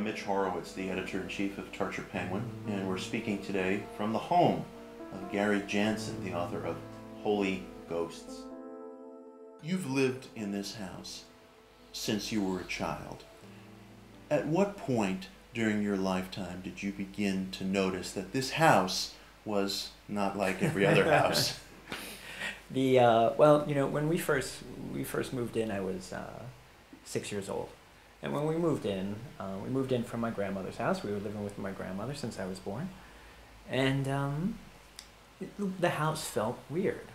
I'm Mitch Horowitz, the editor-in-chief of Tarcher Penguin, and we're speaking today from the home of Gary Jansen, the author of Holy Ghosts. You've lived in this house since you were a child. At what point during your lifetime did you begin to notice that this house was not like every other house? Well, when we first moved in, I was 6 years old. And when we moved in from my grandmother's house. We were living with my grandmother since I was born. And the house felt weird.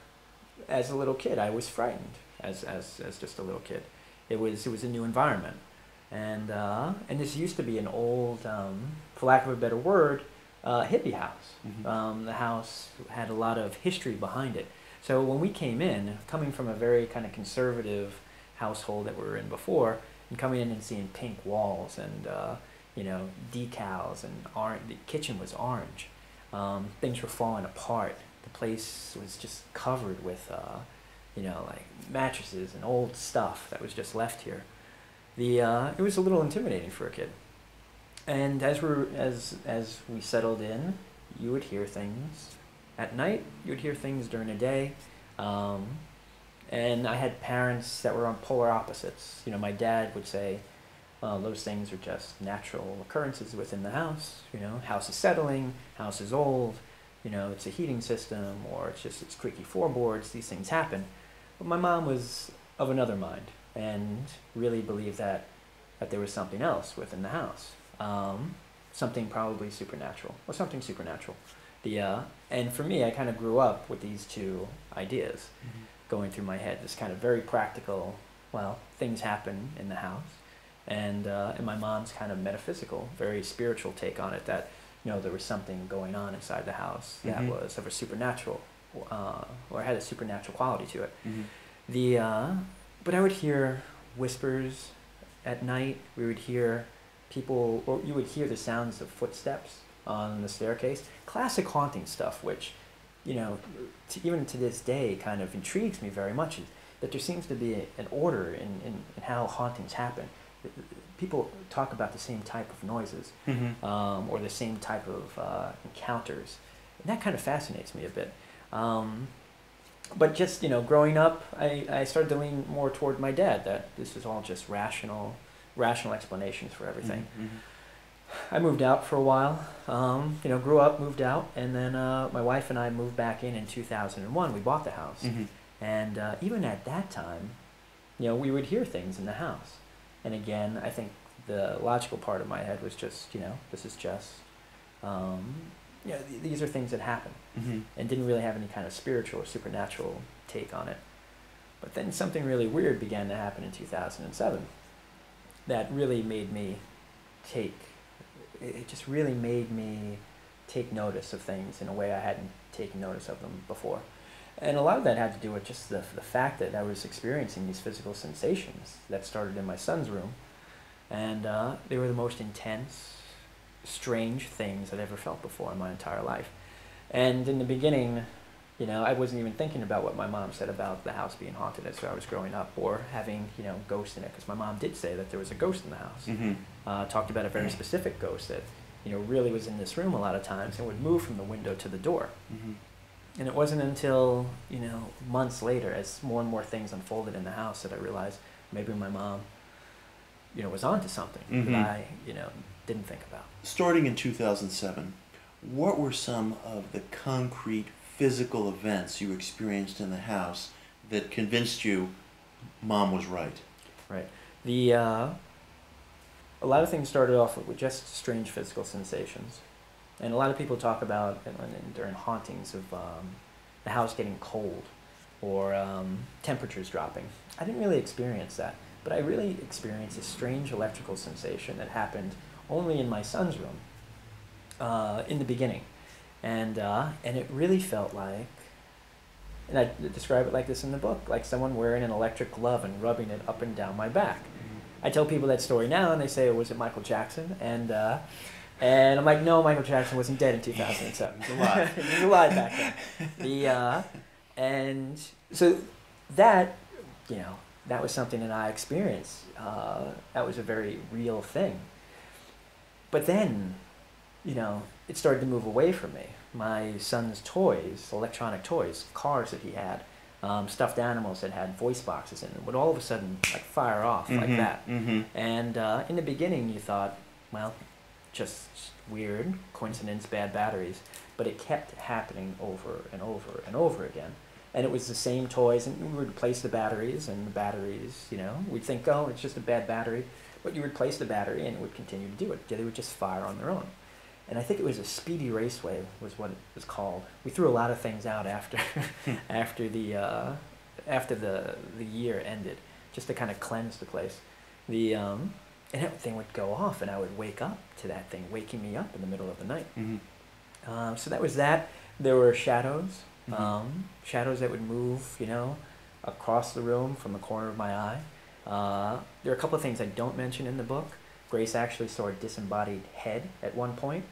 As a little kid, I was frightened as just a little kid. It was a new environment. And this used to be an old, for lack of a better word, hippie house. Mm-hmm. The house had a lot of history behind it. So when we came in, coming from a very kind of conservative household that we were in before, and coming in and seeing pink walls and decals and orange, the kitchen was orange. Things were falling apart. The place was just covered with like mattresses and old stuff that was just left here. It was a little intimidating for a kid. And as we settled in, you would hear things at night. You would hear things during the day. And I had parents that were on polar opposites. My dad would say, those things are just natural occurrences within the house. House is settling, house is old, it's a heating system, or it's creaky floorboards, these things happen. But my mom was of another mind and really believed that there was something else within the house. Something probably supernatural, or something supernatural. And for me, I kind of grew up with these two ideas. Mm-hmm. Going through my head, this kind of very practical, things happen in the house, and my mom's kind of metaphysical, very spiritual take on it, that there was something going on inside the house that mm-hmm. was of a supernatural, or had a supernatural quality to it. Mm-hmm. But I would hear whispers at night. We would hear people, or you would hear the sounds of footsteps on the staircase. Classic haunting stuff, which even to this day kind of intrigues me very much, that there seems to be an order in how hauntings happen. People talk about the same type of noises, mm-hmm. Or the same type of encounters. And that kind of fascinates me a bit. But just, growing up, I started to lean more toward my dad, that this is all just rational explanations for everything. Mm-hmm. I moved out for a while, grew up, moved out, and then my wife and I moved back in 2001. We bought the house. Mm-hmm. And even at that time, we would hear things in the house. And again, I think the logical part of my head was just, this is just, these are things that happen. Mm-hmm. And didn't really have any kind of spiritual or supernatural take on it. But then something really weird began to happen in 2007 that really made me it just really made me take notice of things in a way I hadn't taken notice of them before. And a lot of that had to do with just the fact that I was experiencing these physical sensations that started in my son's room. And they were the most intense, strange things I'd ever felt before in my entire life. And in the beginning, I wasn't even thinking about what my mom said about the house being haunted as I was growing up, or having, ghosts in it, because my mom did say that there was a ghost in the house. Mm-hmm. Talked about a very specific ghost that, really was in this room a lot of times and would move from the window to the door. Mm-hmm. And it wasn't until, months later, as more and more things unfolded in the house, that I realized maybe my mom, was onto something mm-hmm. that I, didn't think about. Starting in 2007, what were some of the concrete physical events you experienced in the house that convinced you Mom was right? Right. A lot of things started off with just strange physical sensations. And a lot of people talk about, during hauntings, of the house getting cold or temperatures dropping. I didn't really experience that, but I really experienced a strange electrical sensation that happened only in my son's room in the beginning. And it really felt like, and I describe it like this in the book, like someone wearing an electric glove and rubbing it up and down my back. I tell people that story now, and they say, was it Michael Jackson? And I'm like, no, Michael Jackson wasn't dead in 2007. He was alive. He was alive back then. And so that, that was something that I experienced. That was a very real thing. But then, you know, it started to move away from me. My son's toys, electronic toys, cars that he had, stuffed animals that had voice boxes in them, would all of a sudden like fire off like that. And in the beginning, you thought, well, just weird coincidence, bad batteries, but it kept happening over and over and over again. And it was the same toys, and we would replace the batteries, and the batteries, you know, we'd think, oh, it's just a bad battery, but you replace the battery, and it would continue to do it. They would just fire on their own. And I think it was a Speedy Raceway was what it was called. We threw a lot of things out after after the year ended, just to kind of cleanse the place. And that thing would go off, and I would wake up to that thing waking me up in the middle of the night. So that was that. There were shadows, shadows that would move, you know, across the room from the corner of my eye. There are a couple of things I don't mention in the book. Grace actually saw a disembodied head at one point.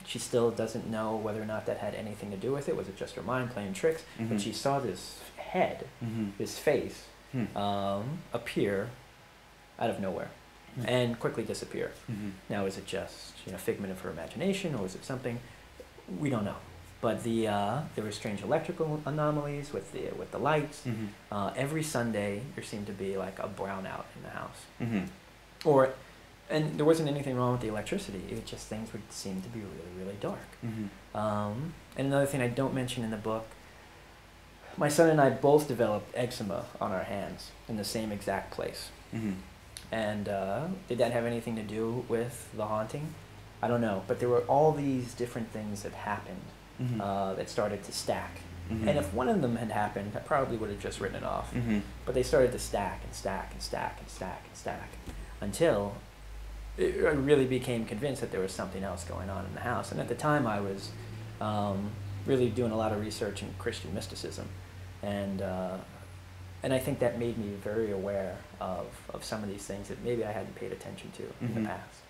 She still doesn't know whether or not that had anything to do with it. Was it just her mind playing tricks? But she saw this head, this face, appear out of nowhere and quickly disappear. Now, is it just, you know, figment of her imagination, or was it something? We don't know. But there were strange electrical anomalies with the lights. Every Sunday there seemed to be like a brownout in the house. And there wasn't anything wrong with the electricity. It just, things would seem to be really, really dark. And another thing I don't mention in the book, my son and I both developed eczema on our hands in the same exact place. And did that have anything to do with the haunting? I don't know. But there were all these different things that happened that started to stack. And if one of them had happened, I probably would have just written it off. But they started to stack and stack and stack and stack and stack until I really became convinced that there was something else going on in the house. And at the time, I was really doing a lot of research in Christian mysticism. And I think that made me very aware of some of these things that maybe I hadn't paid attention to in the past.